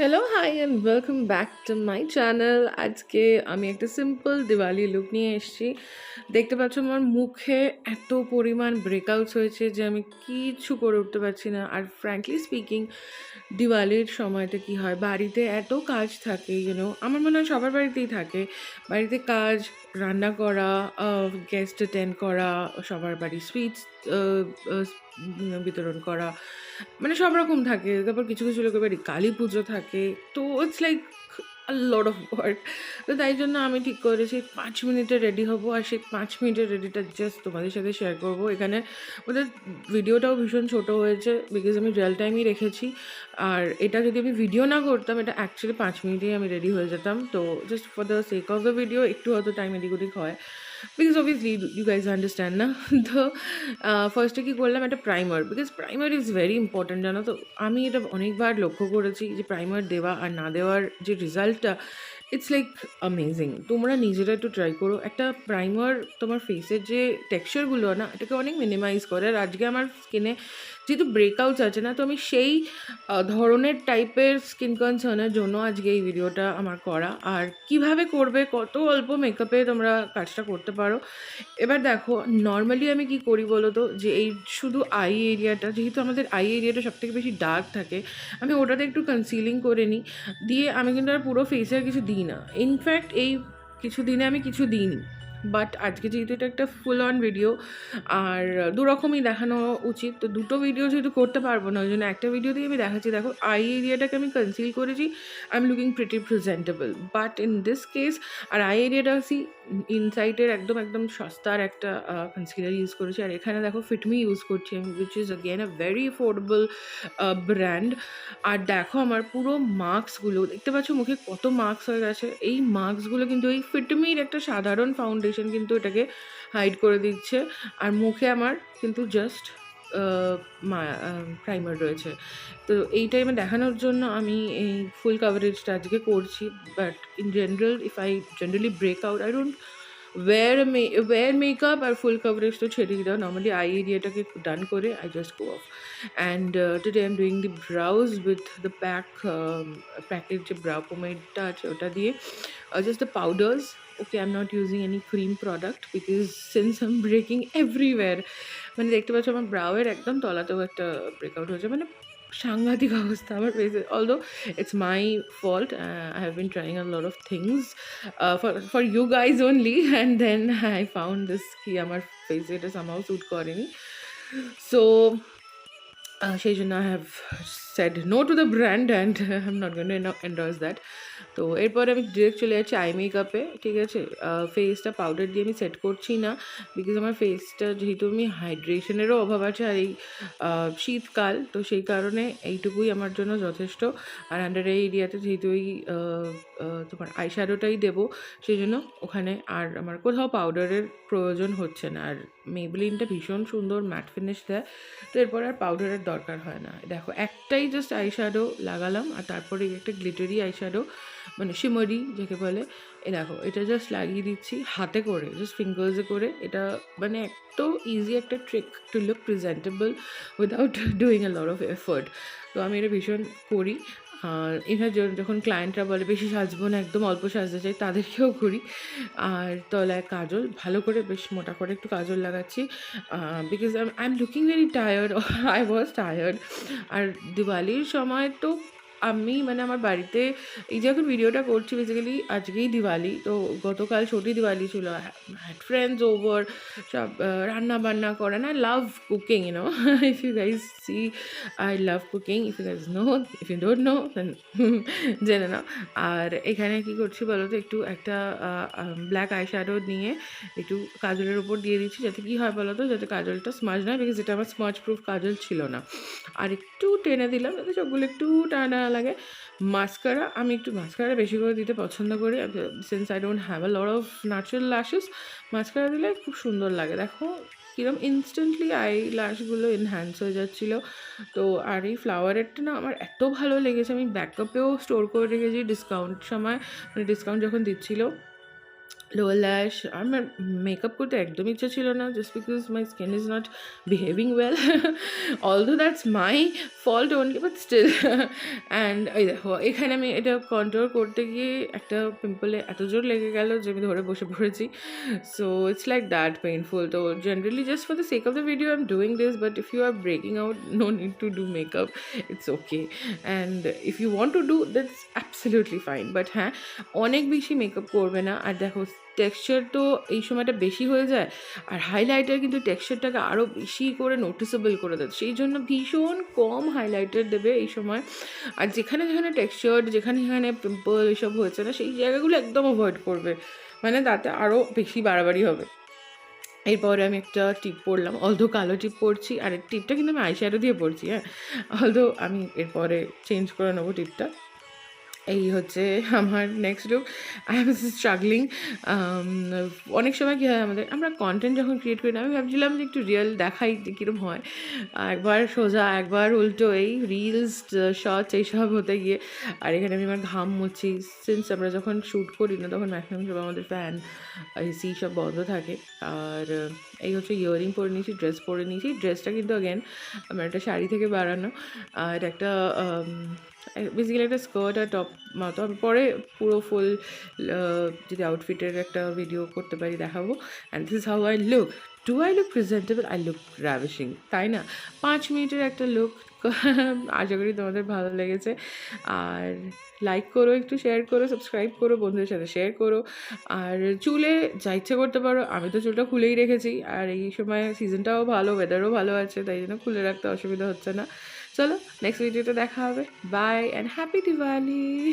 Hello, hi and welcome back to my channel. আজকে আমি একটা সিম্পল দিওয়ালি লুক নিয়ে এসেছি। দেখতে পাচ্ছ আমার মুখে এত পরিমাণ ব্রেকআউটস হয়েছে যে আমি কিচ্ছু করে উঠতে পারছি না। আর ফ্র্যাঙ্কলি স্পিকিং, দিওয়ালির সময়টা কি হয়, বাড়িতে এত কাজ থাকে, আমার মনে হয় সবার বাড়িতেই থাকে। বাড়িতে কাজ, রান্না করা, গেস্ট অ্যাটেন্ড করা, সবার বাড়ি সুইটস বিতরণ করা, মানে সব রকম থাকে। তারপর কিছু কিছু লোকের বাড়ি কালী পুজো থাকে। তো it's like a lot of work. তো তাই জন্য আমি ঠিক করেছি 5 মিনিটে রেডি হবো, আর সেই 5 মিনিটের রেডিটা জাস্ট তোমাদের সাথে শেয়ার করবো। এখানে ওদের ভিডিওটাও ভীষণ ছোট হয়েছে, বিকজ আমি রিয়েল টাইমই রেখেছি। আর এটা যদি আমি ভিডিও না করতাম, এটা অ্যাকচুয়ালি 5 মিনিটেই আমি রেডি হয়ে যেতাম। তো just for the sake of the video একটু হয়তো টাইম এদিক ওদিক হয়, because obviously you guys understand না। তো ফার্স্টে কী করলাম, একটা primer, because primer is very important, জানো তো। আমি এটা অনেকবার লক্ষ্য করেছি যে প্রাইমার দেওয়া আর না দেওয়ার যে রেজাল্টটা, ইটস লাইক অ্যামেজিং। তোমরা নিজেরা একটু ট্রাই করো। একটা প্রাইমার তোমার ফেসের যে টেক্সচারগুলো না, এটাকে অনেক মিনিমাইজ করে। আর আজকে আমার স্কিনে যেহেতু ব্রেকআউটস আছে না, তো আমি সেই ধরনের টাইপের স্কিন কনসার্নের জন্য আজকে এই ভিডিওটা আমার করা। আর কিভাবে করবে, কত অল্প মেকআপে তোমরা কাজটা করতে পারো। এবার দেখো, নর্মালি আমি কি করি বলো তো, যে এই শুধু আই এরিয়াটা, যেহেতু আমাদের আই এরিয়াটা সবথেকে বেশি ডার্ক থাকে, আমি ওটাতে একটু কনসিলিং করে নিই। দিয়ে আমি কিন্তু আর পুরো ফেসে আর কিছু দিই না। ইনফ্যাক্ট এই কিছু দিনে আমি কিছু দিইনি। বাট আজকে যেহেতু এটা একটা ফুল অন ভিডিও, আর দুরকমই দেখানো উচিত, তো দুটো ভিডিও যেহেতু করতে পারবো না, ওই জন্য একটা ভিডিও দিয়ে আমি দেখাচ্ছি। দেখো, আই এরিয়াটাকে আমি কনসিল করেছি, I am looking pretty presentable. But in this case, আর আই এরিয়াটা ইনসাইটের একদম একদম সস্তার একটা কনসিলার ইউজ করেছি। আর এখানে দেখো ফিটমি ইউজ করছি আমি, which is again a very affordable brand. আর দেখো আমার পুরো মার্কসগুলো দেখতে পাচ্ছ, মুখে কত মার্কস হয়ে গেছে। এই মার্কসগুলো কিন্তু এই ফিটমির একটা সাধারণ ফাউন্ডেশন কিন্তু এটাকে হাইড করে দিচ্ছে। আর মুখে আমার কিন্তু জাস্ট প্রাইমার রয়েছে। তো এই টাইমে দেখানোর জন্য আমি এই ফুল কাভারেজটা আজকে করছি। But in general, if I generally break out, I don't wear makeup আর ফুল কাভারেজ তো ছেড়েই দাও। নর্মালি আই এরিয়াটাকে ডান করে I just go off. And today I am doing the brows with the প্যাকের যে ব্রাউ পোমেডটা আছে ওটা দিয়ে, just the powders. Okay, I am not using any cream product, because since I am breaking everywhere. মানে দেখতে পাচ্ছ আমার ব্রাউয়ের একদম তলাতেও একটা ব্রেকআউট হয়েছে, মানে সাংঘাতিক অবস্থা আমার ফেসে। Although it's my fault, I have been trying a lot of things for you guys only, and then I found this কি আমার ফেসে এটা সামহাউ স্যুট করেনি। সো সেই জন্য I have said no to the brand, and I am not going to endorse that. তো এরপরে আমি ডিরেক্ট চলে যাচ্ছি আই মেকআপে। ঠিক আছে, ফেসটা পাউডার দিয়ে আমি সেট করছি না, বিকজ আমার ফেসটা যেহেতু আমি হাইড্রেশনেরও অভাব আছে, আর এই শীতকাল, তো সেই কারণে এইটুকুই আমার জন্য যথেষ্ট। আর আন্ডার এই এরিয়াতে যেহেতু ওই তোমার আই শ্যাডোটাই দেবো, সেই জন্য ওখানে আর আমার কোথাও পাউডারের প্রয়োজন হচ্ছে না। আর মেবলিনটা ভীষণ সুন্দর ম্যাট ফিনিশ দেয়, তো এরপর আর পাউডারের দরকার হয় না। দেখো, একটাই জাস্ট আই শ্যাডো লাগালাম, আর তারপরে একটা গ্লিটারি আই শ্যাডো, মানে শিমারি যাকে বলে। দেখো, এটা জাস্ট লাগিয়ে দিচ্ছি হাতে করে, জাস্ট ফিঙ্গার্সে করে। এটা মানে এত ইজি একটা trick to look presentable without doing a lot of effort. তো আমি এটা ভীষণ করি। আর এখানে যখন ক্লায়েন্টরা বলে বেশি সাজবো না, একদম অল্প সাজতে চাই, তাদেরকেও করি। আর তলায় কাজল ভালো করে, বেশ মোটা করে একটু কাজল লাগাচ্ছি, because I am looking very tired, I was tired. আর দিওয়ালির সময় তো আমি, মানে আমার বাড়িতে এই যে এখন ভিডিওটা করছি, বেসিক্যালি আজকেই দিওয়ালি, তো গতকাল ছোটি দিওয়ালি ছিল, হ্যাড ফ্রেন্ডস ওভার, সব রান্না বান্না করেন। I love cooking, if you guys see, I love cooking. If you guys know, if you don't know then জেনে নাও। আর এখানে কী করছি বলো তো, একটু একটা ব্ল্যাক আই শ্যাডো নিয়ে একটু কাজলের উপর দিয়ে দিচ্ছি, যাতে কী হয় বলো তো, যাতে কাজলটা স্মাজ নয়, বিকজ এটা আমার স্মাজ প্রুফ কাজল ছিল না। আর একটু টেনে দিলাম যাতে চোখগুলো একটু টানা লাগে। মাস্কারা, আমি একটু মাস্কারা বেশি করে দিতে পছন্দ করি, since I don't have a lot of natural lashes. Mascara দিলে খুব সুন্দর লাগে। দেখো কিরম ইনস্ট্যান্টলি আই ল্যাশগুলো এনহ্যান্স হয়ে যাচ্ছিলো। তো আর এই ফ্লাওয়ারেরটা না আমার এত ভালো লেগেছে, আমি ব্যাকআপেও স্টোর করে রেখেছি ডিসকাউন্ট সময়, মানে ডিসকাউন্ট যখন দিচ্ছিলো লোয়ার ল্যাশ। আমার মেকআপ করতে একদম ইচ্ছা ছিল না, just because my skin is not behaving well, although that's my fault only, but still. And এই দেখো এখানে আমি এটা কন্ট্রোল করতে গিয়ে একটা পিম্পলে এত জোর লেগে গেল যে আমি ধরে বসে পড়েছি। So it's like that painful. তো generally just for the sake of the video I am doing this, but if you are breaking out, no need to do makeup, it's okay. And if you want to do that's absolutely fine, but হ্যাঁ অনেক বেশি makeup করবে না। আর দেখো texture তো এই সময়টা বেশি হয়ে যায়, আর হাইলাইটার কিন্তু টেক্সচারটাকে আরও বেশি করে নোটিসেবল করে দেয়, সেই জন্য ভীষণ কম হাইলাইটার দেবে এই সময়। আর যেখানে যেখানে টেক্সচার, যেখানে যেখানে পিম্পল এসব হয়েছে না, সেই জায়গাগুলো একদম অ্যাভয়েড করবে, মানে তাতে আরও বেশি বাড়াবাড়ি হবে। এরপরে আমি একটা টিপ পরলাম, অলদো কালো টিপ পরছি, আর টিপটা কিন্তু আমি আইশ্যাডো দিয়ে পরছি, হ্যাঁ, অলদো আমি এরপরে চেঞ্জ করে নেবো টিপটা। এই হচ্ছে আমার next look. I am struggling. অনেক সময় কী হয় আমরা কন্টেন্ট যখন ক্রিয়েট করি না, আমি ভাবছিলাম যে একটু রিয়েল দেখাই যে কীরকম হয়, একবার সোজা একবার উল্টো, এই রিলস শর্টস এইসব হতে গিয়ে। আর এখানে আমি আমার ঘাম মুছছি, সিন্স আমরা যখন শ্যুট করি না তখন ম্যাক্সিমাম সব আমাদের ফ্যান এসি সব বন্ধ থাকে। আর এই হচ্ছে ইয়াররিং পরে নিয়েছি, ড্রেস পরে নিয়েছি। ড্রেসটা কিন্তু অ্যাগেন আমার একটা শাড়ি থেকে বানানো, আর একটা বেসিক্যালি একটা স্কার্ট আর টপ মতো। আমি পরে পুরো ফুল যদি আউটফিটের একটা ভিডিও করতে পারি দেখাবো। And this is how I look. Do I look presentable? I look ravishing, তাই না? 5 মিনিটের একটা লুক। আশা করি তোমাদের ভালো লেগেছে। আর লাইক করো, একটু শেয়ার করো, সাবস্ক্রাইব করো, বন্ধুদের সাথে শেয়ার করো। আর চুলে যা ইচ্ছে করতে পারো, আমি তো চুলটা খুলেই রেখেছি। আর এই সময় সিজনটাও ভালো, ওয়েদারও ভালো আছে, তাই জন্য খুলে রাখতে অসুবিধা হচ্ছে না। চলো নেক্সট ভিডিওতে দেখা হবে। Bye and happy Diwali.